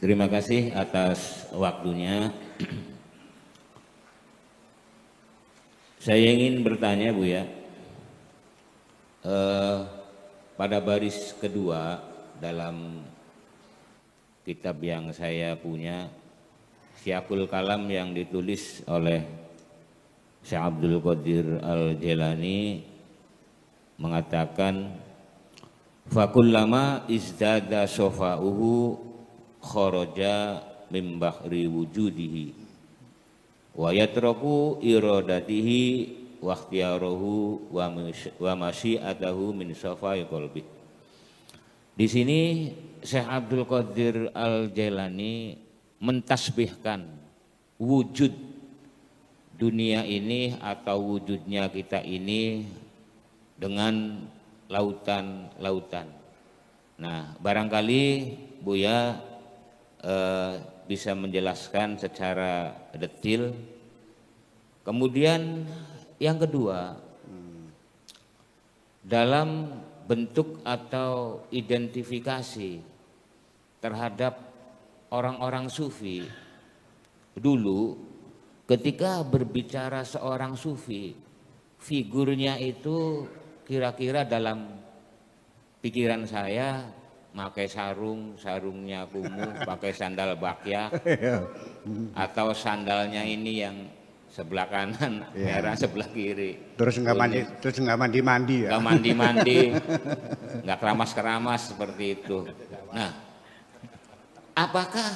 Terima kasih atas waktunya. Saya ingin bertanya Bu ya, pada baris kedua dalam kitab yang saya punya, Syiakul Kalam yang ditulis oleh Syekh Abdul Qadir Al-Jailani mengatakan, fakullama izdada sofa'uhu kharaja min bahri wujudihi wa yatraku iradatihi wa ikhtiyarahu wa masyiatahu min safai qalbi. Di sini Syekh Abdul Qadir Al-Jailani mentasbihkan wujud dunia ini atau wujudnya kita ini dengan lautan-lautan. Nah, barangkali Buya bisa menjelaskan secara detail. Kemudian yang kedua, dalam bentuk atau identifikasi terhadap orang-orang sufi dulu, ketika berbicara seorang sufi, figurnya itu kira-kira dalam pikiran saya pakai sarungnya kumuh, pakai sandal bakyak, atau sandalnya ini yang sebelah kanan merah, sebelah kiri. Terus nggak mandi ya? Nggak mandi, nggak keramas seperti itu. Nah, apakah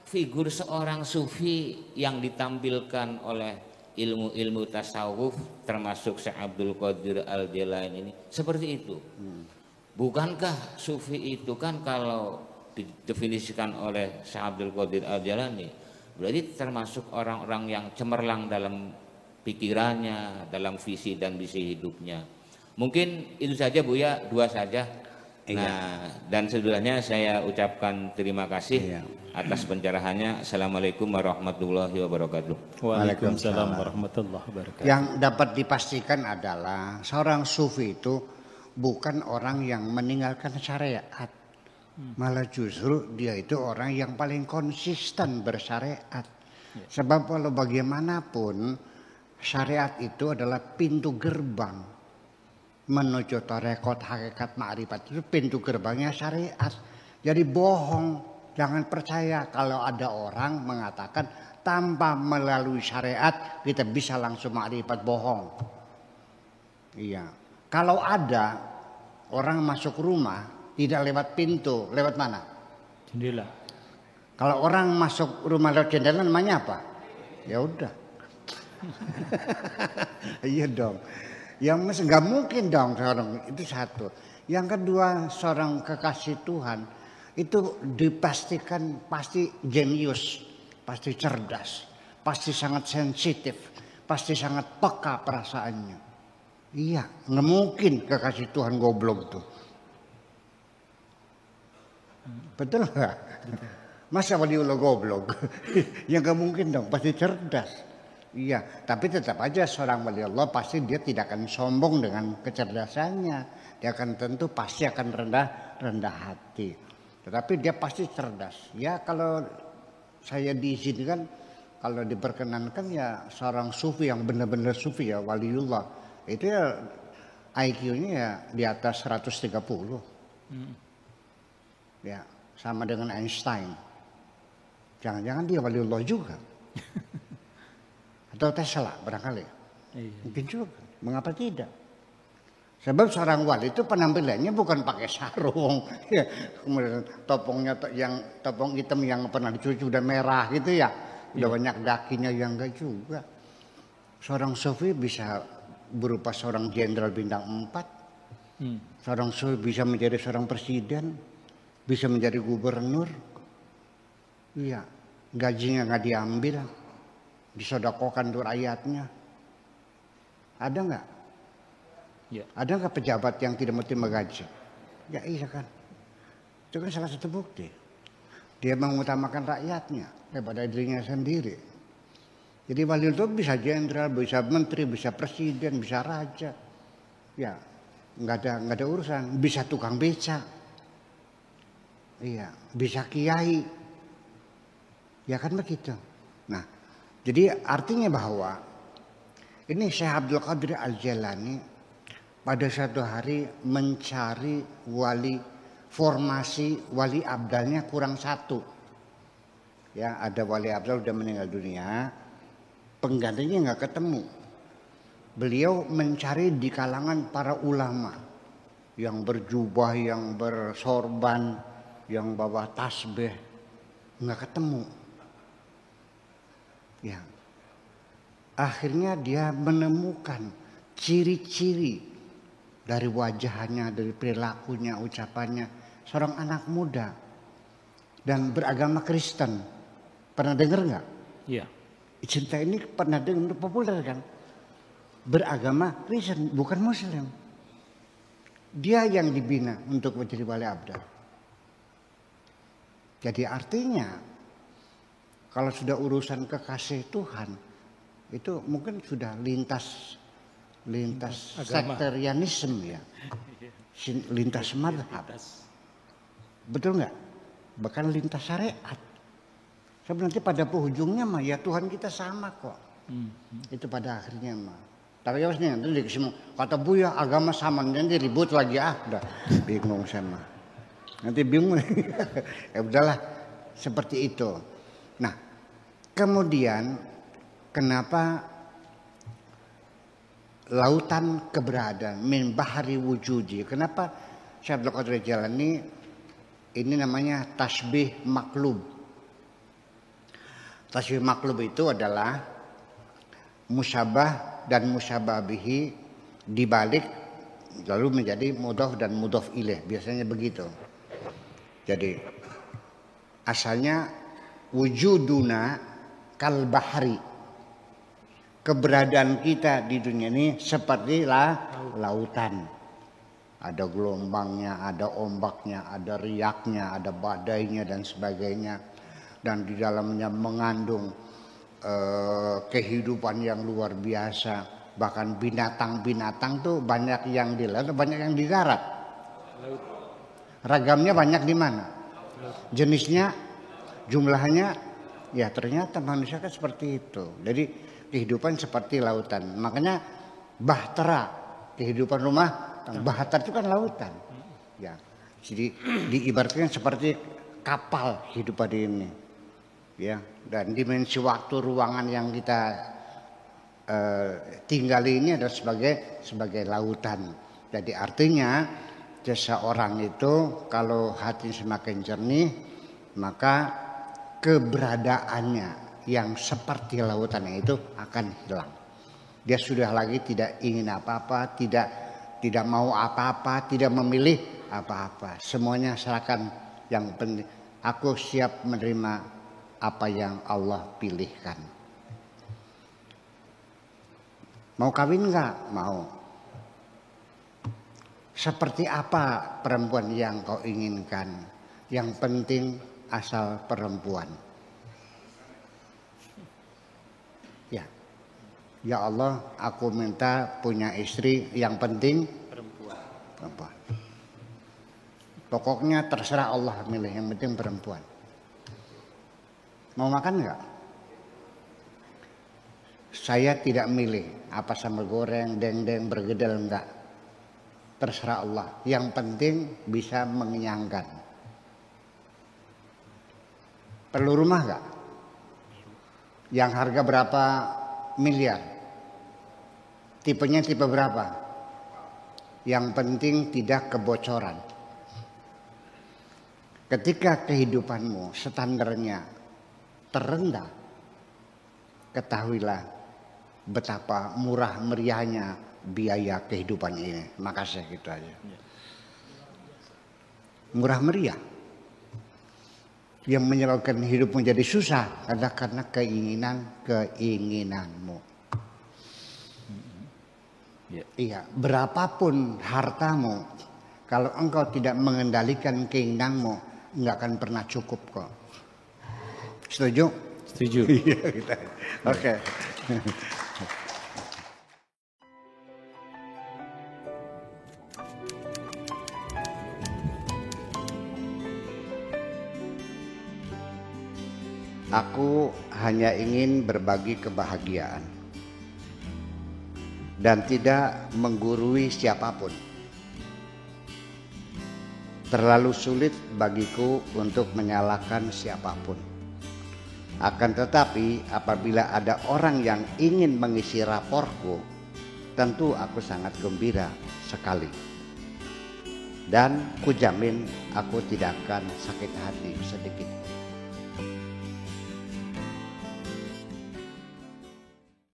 figur seorang sufi yang ditampilkan oleh ilmu-ilmu tasawuf termasuk Syekh Abdul Qadir Al-Jailani ini seperti itu? Bukankah sufi itu kan kalau didefinisikan oleh Syekh Abdul Qadir Al-Jailani berarti termasuk orang-orang yang cemerlang dalam pikirannya, dalam visi dan misi hidupnya. Mungkin itu saja Bu ya, dua saja. Nah, dan sebelumnya saya ucapkan terima kasih atas pencerahannya. Assalamualaikum warahmatullahi wabarakatuh. Waalaikumsalam warahmatullahi wabarakatuh. Yang dapat dipastikan adalah seorang sufi itu bukan orang yang meninggalkan syariat, malah justru dia itu orang yang paling konsisten bersyariat. Sebab kalau bagaimanapun syariat itu adalah pintu gerbang menuju tarekat hakikat ma'rifat, itu pintu gerbangnya syariat. Jadi bohong, jangan percaya kalau ada orang mengatakan tanpa melalui syariat kita bisa langsung ma'rifat, bohong. Iya. Kalau ada orang masuk rumah tidak lewat pintu, lewat mana? Jendela. Kalau orang masuk rumah lewat jendela namanya apa? Ya udah. Iya dong. Yang nggak mungkin dong seorang itu satu. Yang kedua, seorang kekasih Tuhan itu dipastikan pasti jenius, pasti cerdas, pasti sangat sensitif, pasti sangat peka perasaannya. Iya, nggak mungkin kekasih Tuhan goblok tuh. Betul nggak? Masa waliullah goblok? Ya nggak mungkin dong, pasti cerdas. Iya, tapi tetap aja seorang wali Allah pasti dia tidak akan sombong dengan kecerdasannya. Dia akan tentu pasti akan rendah hati. Tetapi dia pasti cerdas. Ya kalau saya diizinkan, kalau diperkenankan ya seorang sufi yang benar-benar sufi ya waliullah. Itu ya IQ-nya ya di atas 130. Ya, sama dengan Einstein. Jangan-jangan dia waliullah juga. Atau Tesla barangkali. Mungkin juga. Mengapa tidak? Sebab seorang wali itu penampilannya bukan pakai sarung, ya, kemudian topongnya yang topong hitam yang pernah dicuci udah merah gitu ya, udah banyak dakinya yang enggak juga. Seorang sufi bisa berupa seorang jenderal bintang 4, seorang sufi bisa menjadi seorang presiden, bisa menjadi gubernur, iya, gajinya nggak diambil. Disodakokan untuk rakyatnya. Ada nggak? Ya. Ada nggak pejabat yang tidak mau terima gaji? Ya iya kan. Itu kan salah satu bukti. Dia mengutamakan rakyatnya daripada dirinya sendiri. Jadi wali itu bisa jenderal, bisa menteri, bisa presiden, bisa raja. Ya, nggak ada urusan. Bisa tukang beca. Iya, bisa kiai. Ya kan begitu. Nah, jadi artinya bahwa ini Syekh Abdul Qadir Al-Jailani pada suatu hari mencari formasi wali abdalnya kurang satu. Ya, ada wali abdal udah meninggal dunia, penggantinya nggak ketemu. Beliau mencari di kalangan para ulama yang berjubah, yang bersorban, yang bawa tasbih, nggak ketemu. Ya, akhirnya dia menemukan ciri-ciri dari wajahnya, dari perilakunya, ucapannya, seorang anak muda dan beragama Kristen. Pernah dengar nggak? Iya. Cinta ini pernah dengar, populer kan? Beragama Kristen, bukan Muslim. Dia yang dibina untuk menjadi wali abdal. Jadi artinya kalau sudah urusan kekasih Tuhan itu mungkin sudah lintas sekterianisme ya, lintas madhab, betul nggak? Bahkan lintas syariat. Sebenarnya pada ujungnya mah ya Tuhan kita sama kok. Itu pada akhirnya mah. Tapi ya nanti kata Buya agama sama, nanti ribut lagi udah bingung sama. Nanti bingung. Ya udahlah seperti itu. Nah, kemudian kenapa lautan keberadaan min bahari wujudi? Kenapa Syekh Abdul Qadir Jailani ini namanya tasbih maklub? Tasbih maklub itu adalah musyabah dan musyabah bihi dibalik lalu menjadi mudhaf dan mudhaf ilaih, biasanya begitu. Jadi asalnya wujuduna kal bahri, keberadaan kita di dunia ini seperti lautan. Ada gelombangnya, ada ombaknya, ada riaknya, ada badainya dan sebagainya. Dan di dalamnya mengandung kehidupan yang luar biasa. Bahkan binatang-binatang tuh banyak yang di laut, banyak yang di darat. Ragamnya banyak di mana? Jenisnya, jumlahnya, ya ternyata manusia kan seperti itu. Jadi kehidupan seperti lautan. Makanya bahtera, kehidupan rumah, bahtera itu kan lautan. Ya, jadi diibaratkan seperti kapal kehidupan ini. Ya, dan dimensi waktu ruangan yang kita tinggali ini adalah sebagai lautan. Jadi artinya seseorang itu kalau hati semakin jernih maka keberadaannya yang seperti lautan itu akan hilang. Dia sudah lagi tidak ingin apa-apa, tidak mau apa-apa, tidak memilih apa-apa. Semuanya serahkan, yang penting aku siap menerima apa yang Allah pilihkan. Mau kawin enggak? Mau. Seperti apa perempuan yang kau inginkan? Yang penting asal perempuan. Ya. Ya Allah, aku minta punya istri yang penting perempuan. Pokoknya terserah Allah milih, yang penting perempuan. Mau makan enggak? Saya tidak milih apa sambal goreng, dendeng, bergedel, enggak. Terserah Allah. Yang penting bisa mengenyangkan. Perlu rumah enggak? Yang harga berapa miliar? Tipenya tipe berapa? Yang penting tidak kebocoran. Ketika kehidupanmu standarnya terendah, ketahuilah betapa murah meriahnya biaya kehidupan ini. Makasih, gitu aja. Murah meriah. Yang menyebabkan hidup menjadi susah adalah karena keinginanmu. Iya, berapapun hartamu, kalau engkau tidak mengendalikan keinginanmu, nggak akan pernah cukup kok. Setuju? Setuju. Iya, kita. Oke. Aku hanya ingin berbagi kebahagiaan dan tidak menggurui siapapun. Terlalu sulit bagiku untuk menyalahkan siapapun. Akan tetapi apabila ada orang yang ingin mengisi raporku, tentu aku sangat gembira sekali. Dan kujamin aku tidak akan sakit hati sedikit.